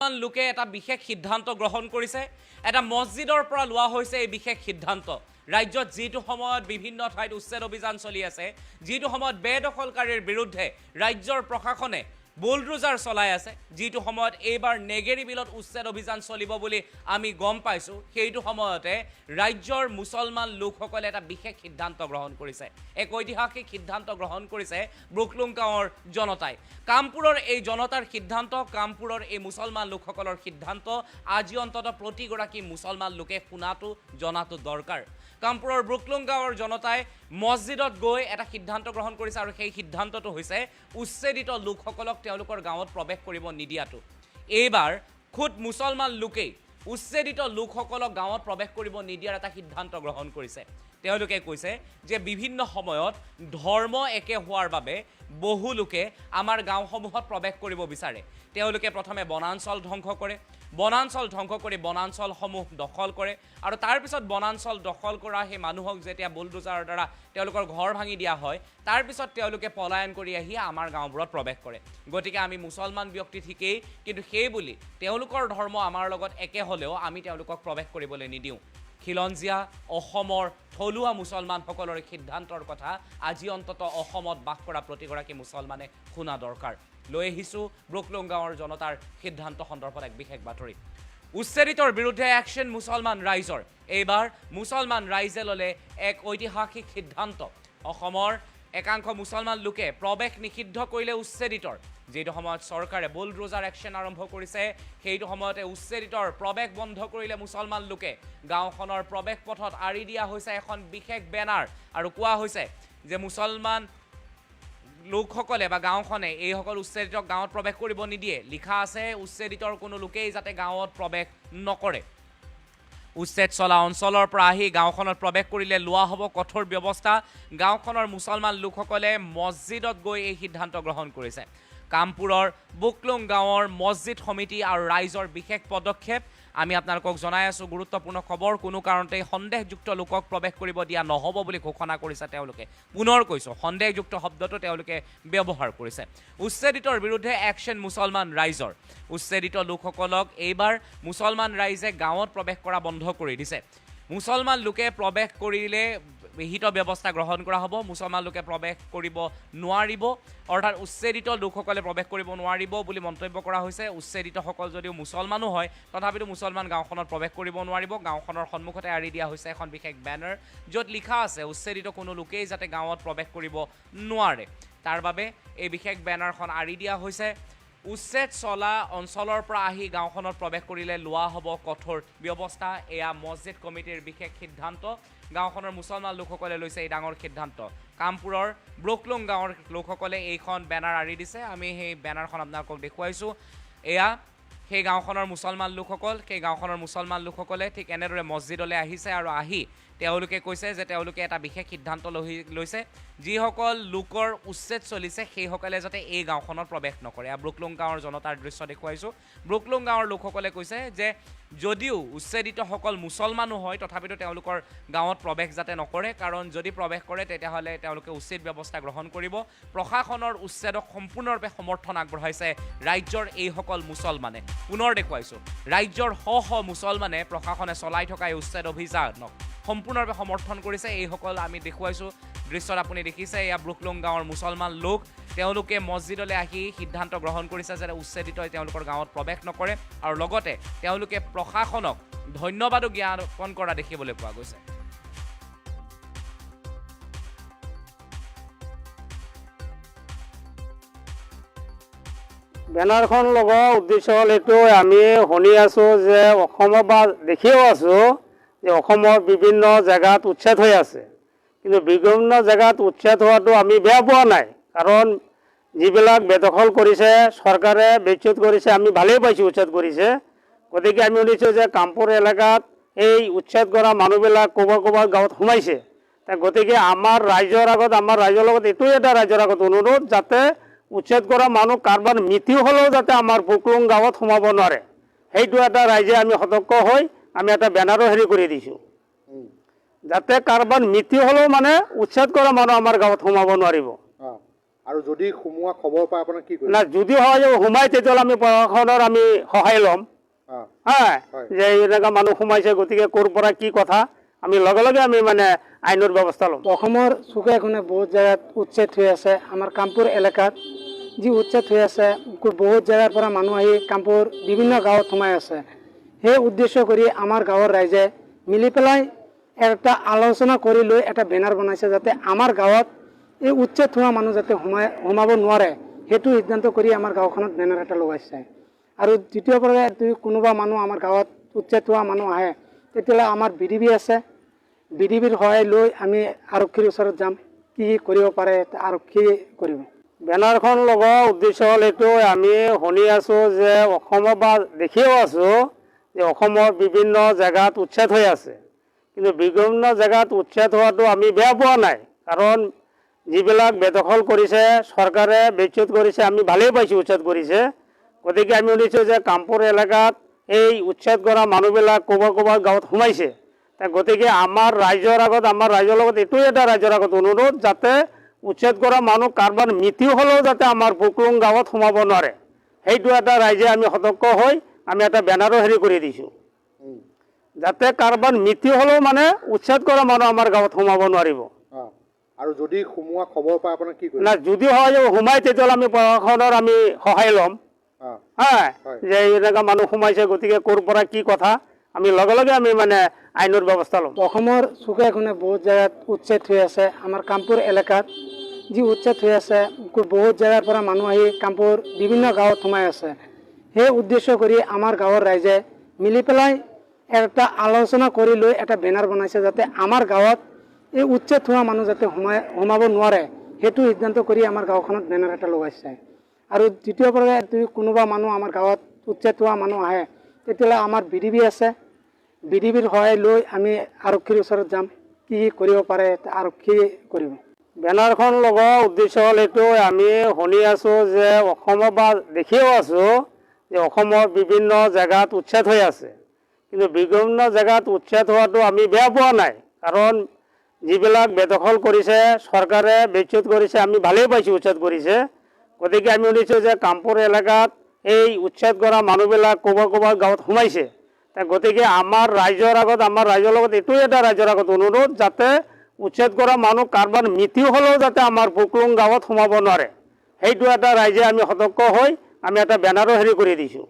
মুছলমান লোকে এটা বিশেষ সিদ্ধান্ত গ্ৰহণ কৰিছে এটা মছজিদৰ পৰা লোৱা হৈছে এই বিশেষ সিদ্ধান্ত ৰাজ্যত যেটো সময়ত বিভিন্ন ঠাইত উচ্ছেদ অভিযান চলি আছে যেটো সময়ত বেদখলকাৰীৰ বিৰুদ্ধে ৰাজ্যৰ প্ৰশাসনে বুলডোজাৰ চলাই আছে যেটো সময়ত এইবাৰ নেগেৰি বিলত উচ্ছেদ অভিযান চলিব বুলি আমি গম পাইছো সেইটো সময়তে ৰাজ্যৰ মুছলমান লোকসকলে এটা বিশেষ সিদ্ধান্ত গ্ৰহণ কৰিছে এক ঐতিহাসিক সিদ্ধান্ত গ্ৰহণ কৰিছে ব্ৰুকলুং গাঁৱৰ জনতাই কামপুৰৰ এই জনতাৰ সিদ্ধান্ত কামপুৰৰ এই মুছলমান লোকসকলৰ সিদ্ধান্ত আজি অন্তত প্ৰতিগৰাকী মুছলমান লোকে শুনাটো জনাটো দৰকাৰ কামপুৰৰ ব্ৰুকলুং গাঁৱৰ জনতাই মছজিদত গৈ এটা সিদ্ধান্ত গ্ৰহণ কৰিছে আৰু সেই সিদ্ধান্তটো হৈছে উচ্ছেদিত লোকসকলক তেওঁলোকৰ গাঁৱত প্ৰৱেশ কৰিব নিদিয়াটো এইবাৰ খুদ মুছলমান লোকেই উচ্ছেদিত লোকসকলক গাঁৱত প্ৰৱেশ কৰিব নিদিয়াৰ এটা সিদ্ধান্ত গ্ৰহণ কৰিছে তেওঁলোকে কৈছে যে বিভিন্ন সময়ত ধৰ্ম একে হোৱাৰ বাবে বহু লোকে আমাৰ গাঁওসমূহত প্ৰৱেশ কৰিব বিচাৰে তেওঁলোকে প্ৰথমে বনাঞ্চল ধ্বংস কৰে বনাঞ্চল ধ্বংস কৰি বনাঞ্চলসমূহ দখল কৰে আৰু তাৰ পিছত বনাঞ্চল দখল কৰা সেই মানুহক যেতিয়া বুলডোজাৰৰ দ্বাৰা তেওঁলোকৰ ঘৰ ভাঙি দিয়া হয় তাৰ পিছত তেওঁলোকে পলায়ন কৰি আহি আমাৰ গাঁওবোৰত প্ৰৱেশ কৰে গতিকে আমি মুছলমান ব্যক্তি ঠিকেই কিন্তু সেই বুলি তেওঁলোকৰ ধৰ্ম আমাৰ লগত একে হ'লেও আমি তেওঁলোকক প্ৰৱেশ কৰিবলৈ নিদিওঁ খিলঞ্জীয়া অসমৰ থলুৱা মুছলমানসকলৰ সিদ্ধান্তৰ কথা আজি অন্তত অসমত বাস কৰা প্ৰতিগৰাকী মুছলমানে শুনা দৰকাৰ লৈ আহিছোঁ ব্ৰুকলুং গাঁৱৰ জনতাৰ সিদ্ধান্ত সন্দৰ্ভত এক বিশেষ বাতৰি উচ্ছেদিতৰ বিৰুদ্ধে একশ্যন মুছলমান ৰাইজৰ এইবাৰ মুছলমান ৰাইজে ল'লে এক ঐতিহাসিক সিদ্ধান্ত অসমৰ একাংশ মুছলমান লোকে প্ৰৱেশ নিষিদ্ধ কৰিলে উচ্ছেদিতৰ যেটো সময়ত চৰকাৰে বুলডোজাৰ একশ্যন আৰম্ভ কৰিছে সেইটো সময়তে উচ্ছেদিতৰ প্ৰৱেশ বন্ধ কৰিলে মুছলমান লোকে গাঁওখনৰ প্ৰৱেশ পথত আৰি দিয়া হৈছে এখন বিশেষ বেনাৰ আৰু কোৱা হৈছে যে মুছলমান লোকসকলে বা গাঁওখনে এইসকল উচ্ছেদিতক গাঁৱত প্ৰৱেশ কৰিব নিদিয়ে লিখা আছে উচ্ছেদিতৰ কোনো লোকেই যাতে গাঁৱত প্ৰৱেশ নকৰে উচ্ছেদ চলা অঞ্চলৰ পৰা আহি গাঁওখনত প্ৰৱেশ কৰিলে লোৱা হ'ব কঠোৰ ব্যৱস্থা গাঁওখনৰ মুছলমান লোকসকলে মছজিদত গৈ এই সিদ্ধান্ত গ্ৰহণ কৰিছে কামপুৰৰ ব্ৰুকলুং গাঁৱৰ মছজিদ সমিতি আৰু ৰাইজৰ বিশেষ পদক্ষেপ আমি আপোনালোকক জনাই আছো গুৰুত্বপূৰ্ণ খবৰ কোনো কাৰণতে সন্দেহযুক্ত লোকক প্ৰৱেশ কৰিব দিয়া নহ'ব বুলি ঘোষণা কৰিছে তেওঁলোকে পুনৰ কৈছো সন্দেহযুক্ত শব্দটো তেওঁলোকে ব্যৱহাৰ কৰিছে উচ্ছেদিতৰ বিৰুদ্ধে একশ্যন মুছলমান ৰাইজৰ উচ্ছেদিত লোকসকলক এইবাৰ মুছলমান ৰাইজে গাঁৱত প্ৰৱেশ কৰা বন্ধ কৰি দিছে মুছলমান লোকে প্ৰৱেশ কৰিলে বিহিত ব্যৱস্থা গ্ৰহণ কৰা হ'ব মুছলমান লোকে প্ৰৱেশ কৰিব নোৱাৰিব অৰ্থাৎ উচ্ছেদিত লোকসকলে প্ৰৱেশ কৰিব নোৱাৰিব বুলি মন্তব্য কৰা হৈছে উচ্ছেদিতসকল যদিও মুছলমানো হয় তথাপিতো মুছলমান গাঁওখনত প্ৰৱেশ কৰিব নোৱাৰিব গাঁওখনৰ সন্মুখতে আৰি দিয়া হৈছে এখন বিশেষ বেনাৰ য'ত লিখা আছে উচ্ছেদিত কোনো লোকেই যাতে গাঁৱত প্ৰৱেশ কৰিব নোৱাৰে তাৰ বাবে এই বিশেষ বেনাৰখন আৰি দিয়া হৈছে উচ্ছেদ চলা অঞ্চলৰ পৰা আহি গাঁওখনত প্ৰৱেশ কৰিলে লোৱা হ'ব কঠোৰ ব্যৱস্থা এয়া মছজিদ কমিটিৰ বিশেষ সিদ্ধান্ত গাঁওখনৰ মুছলমান লোকসকলে লৈছে এই ডাঙৰ সিদ্ধান্ত কামপুৰৰ ব্ৰুকলুং গাঁৱৰ লোকসকলে এইখন বেনাৰ আৰি দিছে আমি সেই বেনাৰখন আপোনালোকক দেখুৱাইছোঁ এয়া সেই গাঁওখনৰ মুছলমান লোকসকল সেই গাঁওখনৰ মুছলমান লোকসকলে ঠিক এনেদৰে মছজিদলৈ আহিছে আৰু আহি তেওঁলোকে কৈছে যে তেওঁলোকে এটা বিশেষ সিদ্ধান্ত লৈছে যিসকল লোকৰ উচ্ছেদ চলিছে সেইসকলে যাতে এই গাঁওখনত প্ৰৱেশ নকৰে ব্ৰুকলুং গাঁৱৰ জনতাৰ দৃশ্য দেখুৱাইছোঁ ব্ৰুকলুং গাঁৱৰ লোকসকলে কৈছে যে যদিও উচ্ছেদিতসকল মুছলমানো হয় তথাপিতো তেওঁলোকৰ গাঁৱত প্ৰৱেশ যাতে নকৰে কাৰণ যদি প্ৰৱেশ কৰে তেতিয়াহ'লে তেওঁলোকে উচিত ব্যৱস্থা গ্ৰহণ কৰিব প্ৰশাসনৰ উচ্ছেদক সম্পূৰ্ণৰূপে সমৰ্থন আগবঢ়াইছে ৰাজ্যৰ এইসকল মুছলমানে পুনৰ দেখুৱাইছোঁ ৰাজ্যৰ শ মুছলমানে প্ৰশাসনে চলাই থকা এই উচ্ছেদ অভিযানক সম্পূৰ্ণৰূপে সমৰ্থন কৰিছে এইসকল আমি দেখুৱাইছোঁ দৃশ্যত আপুনি দেখিছে এয়া ব্ৰুকলুং গাঁৱৰ মুছলমান লোক তেওঁলোকে মছজিদলৈ আহি সিদ্ধান্ত গ্ৰহণ কৰিছে যে উচ্ছেদিতই তেওঁলোকৰ গাঁৱত প্ৰৱেশ নকৰে আৰু লগতে তেওঁলোকে প্ৰশাসনক ধন্যবাদো জ্ঞাপন কৰা দেখিবলৈ পোৱা গৈছে বেনাৰখন লগোৱা উদ্দেশ্য হ'ল এইটো আমি শুনি আছোঁ যে অসমৰ বা দেখিও আছোঁ যে অসমৰ বিভিন্ন জেগাত উচ্ছেদ হৈ আছে কিন্তু বিভিন্ন জেগাত উচ্ছেদ হোৱাটো আমি বেয়া পোৱা নাই কাৰণ যিবিলাক বেদখল কৰিছে চৰকাৰে বিচ্যুত কৰিছে আমি ভালেই পাইছোঁ উচ্ছেদ কৰিছে গতিকে আমি শুনিছোঁ যে কামপুৰ এলেকাত এই উচ্ছেদ কৰা মানুহবিলাক ক'ৰবাত গাঁৱত সোমাইছে গতিকে আমাৰ ৰাইজৰ লগত এইটোৱে এটা ৰাইজৰ আগত অনুৰোধ যাতে উচ্ছেদ কৰা মানুহ কাৰোবাৰ মৃত্যু হ'লেও যাতে আমাৰ ব্ৰুকলুং গাঁৱত সোমাব নোৱাৰে সেইটো এটা ৰাইজে আমি সতৰ্ক হৈ আমি এটা বেনাৰো হেৰি কৰি দিছোঁ যাতে কাৰোবাৰ মৃত্যু হ'লেও মানে উচ্ছেদ কৰা মানুহ আমাৰ গাঁৱত সোমাব নোৱাৰিব আৰু যদি সোমোৱা খবৰ পাই আপোনাক কি কৰিব? না যদি হয় যে সোমাই তেতিয়াহ'লে আমি প্ৰশাসনৰ আমি সহায় ল'ম হা যে এনেকুৱা মানুহ সোমাইছে গতিকে ক'ৰ পৰা কি কথা আমি লগে লগে আমি মানে আইনৰ ব্যৱস্থা ল'ম। অসমৰ চুকে কোণে বহুত জেগাত উচ্ছেদ হৈ আছে। আমাৰ কামপুৰ এলেকাত যি উচ্ছেদ হৈ আছে বহুত জেগাৰ পৰা মানুহ আহি কামপুৰ বিভিন্ন গাঁৱত সোমাই আছে। সেই উদ্দেশ্য কৰি আমাৰ গাঁৱৰ ৰাইজে মিলি পেলাই এটা আলোচনা কৰি লৈ এটা বেনাৰ বনাইছে যাতে আমাৰ গাঁৱত এই উচ্ছেদ হোৱা মানুহ যাতে সোমাব নোৱাৰে সেইটো সিদ্ধান্ত কৰি আমাৰ গাঁওখনত বেনাৰ এটা লগাইছে। আৰু দ্বিতীয় পৰা যদি কোনোবা মানুহ আমাৰ গাঁৱত উচ্ছেদ হোৱা মানুহ আহে তেতিয়াহ'লে আমাৰ BDB আছে, BDBৰ সহায় লৈ আমি আৰক্ষীৰ ওচৰত যাম, কি কৰিব পাৰে আৰক্ষী কৰিব। বেনাৰখন লগোৱাৰ উদ্দেশ্য হ'ল এইটো আমি শুনি আছোঁ যে অসমৰ বা দেখিও আছোঁ যে অসমৰ বিভিন্ন জেগাত উচ্ছেদ হৈ আছে, কিন্তু বিভিন্ন জেগাত উচ্ছেদ হোৱাটো আমি বেয়া পোৱা নাই, কাৰণ যিবিলাক বেদখল কৰিছে চৰকাৰে বিচ্ছেদ কৰিছে আমি ভালেই পাইছোঁ উচ্ছেদ কৰিছে। গতিকে আমি শুনিছোঁ যে কামপুৰ এলেকাত এই উচ্ছেদ কৰা মানুহবিলাক ক'ৰবাত গাঁৱত সোমাইছে। গতিকে আমাৰ ৰাইজৰ লগত এইটোৱে এটা ৰাইজৰ আগত অনুৰোধ যাতে উচ্ছেদ কৰা মানুহ কাৰোবাৰ মৃত্যু হ'লেও যাতে আমাৰ পুকলুং গাঁৱত সোমাব নোৱাৰে, সেইটো এটা ৰাইজে আমি সতৰ্ক হৈ আমি এটা বেনাৰো হেৰি কৰি দিছোঁ যাতে কাৰোবাৰ মৃত্যু হ'লেও মানে উচ্ছেদ কৰা মানুহ আমাৰ গাঁৱত সোমাব নোৱাৰিব। আৰু যদি সোমোৱা খবৰ পাই আপোনাক কি কৰিব? না যদি হয় যে সোমাই তেতিয়াহ'লে আমি প্ৰশাসনৰ আমি সহায় ল'ম হা যে এনেকুৱা মানুহ সোমাইছে গতিকে ক'ৰ পৰা কি কথা আমি লগে লগে আমি মানে আইনৰ ব্যৱস্থা ল'ম। অসমৰ চুকে কোণে বহুত জেগাত উচ্ছেদ হৈ আছে। আমাৰ কামপুৰ এলেকাত যি উচ্ছেদ হৈ আছে বহুত জেগাৰ পৰা মানুহ আহি কামপুৰ বিভিন্ন গাঁৱত সোমাই আছে। সেই উদ্দেশ্য কৰি আমাৰ গাঁৱৰ ৰাইজে মিলি পেলাই এটা আলোচনা কৰি লৈ এটা বেনাৰ বনাইছে যাতে আমাৰ গাঁৱত এই উচ্ছেদ হোৱা মানুহ যাতে সোমাব নোৱাৰে সেইটো সিদ্ধান্ত কৰি আমাৰ গাঁওখনত বেনাৰ এটা লগাইছে। আৰু দ্বিতীয় পৰা যদি কোনোবা মানুহ আমাৰ গাঁৱত উচ্ছেদ হোৱা মানুহ আহে তেতিয়াহ'লে আমাৰ BDB আছে, BDBৰ সহায় লৈ আমি আৰক্ষীৰ ওচৰত যাম, কি কৰিব পাৰে আৰক্ষী কৰিব। বেনাৰখন লগোৱাৰ উদ্দেশ্য হ'ল এইটো আমি শুনি আছোঁ যে অসমৰ বা দেখিও আছোঁ যে অসমৰ বিভিন্ন জেগাত উচ্ছেদ হৈ আছে, কিন্তু বিভিন্ন জেগাত উচ্ছেদ হোৱাটো আমি বেয়া পোৱা নাই, কাৰণ যিবিলাক বেদখল কৰিছে চৰকাৰে বিচ্ছেদ কৰিছে আমি ভালেই পাইছোঁ উচ্ছেদ কৰিছে। গতিকে আমি শুনিছোঁ যে কামপুৰ এলেকাত এই উচ্ছেদ কৰা মানুহবিলাক ক'ৰবাত গাঁৱত সোমাইছে। গতিকে আমাৰ ৰাইজৰ লগত এইটোৱে এটা ৰাইজৰ আগত অনুৰোধ যাতে উচ্ছেদ কৰা মানুহ কাৰোবাৰ মৃত্যু হ'লেও যাতে আমাৰ পুকলুং গাঁৱত সোমাব নোৱাৰে, সেইটো এটা ৰাইজে আমি সতৰ্ক হৈ আমি এটা বেনাৰো হেৰি কৰি দিছোঁ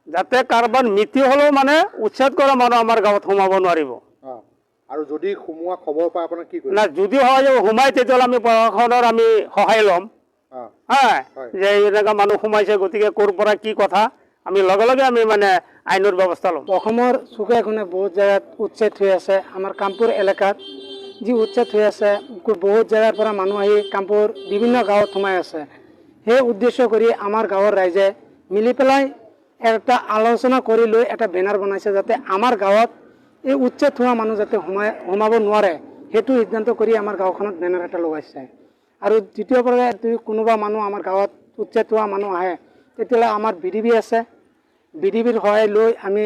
যাতে কাৰোবাৰ মৃত্যু হ'লেও মানে উচ্ছেদ কৰা মানুহ আমাৰ গাঁৱত সোমাব নোৱাৰিব। আৰু যদি সোমোৱা খবৰ পাই আপোনাক কি কৰিব? না যদি হয় যে সোমাই তেতিয়াহ'লে আমি প্ৰশাসনৰ আমি সহায় ল'ম হা যে এনেকুৱা মানুহ সোমাইছে গতিকে ক'ৰ পৰা কি কথা আমি লগে লগে আমি মানে আইনৰ ব্যৱস্থা ল'ম। অসমৰ চুকে কোণে বহুত জেগাত উচ্ছেদ হৈ আছে। আমাৰ কামপুৰ এলেকাত যি উচ্ছেদ হৈ আছে বহুত জেগাৰ পৰা মানুহ আহি কামপুৰ বিভিন্ন গাঁৱত সোমাই আছে। সেই উদ্দেশ্য কৰি আমাৰ গাঁৱৰ ৰাইজে মিলি পেলাই এটা আলোচনা কৰি লৈ এটা বেনাৰ বনাইছে যাতে আমাৰ গাঁৱত এই উচ্ছেদ হোৱা মানুহ যাতে সোমাব নোৱাৰে সেইটো সিদ্ধান্ত কৰি আমাৰ গাঁওখনত বেনাৰ এটা লগাইছে। আৰু দ্বিতীয় পৰা যদি কোনোবা মানুহ আমাৰ গাঁৱত উচ্ছেদ হোৱা মানুহ আহে তেতিয়াহ'লে আমাৰ BDB আছে, BDBৰ সহায় লৈ আমি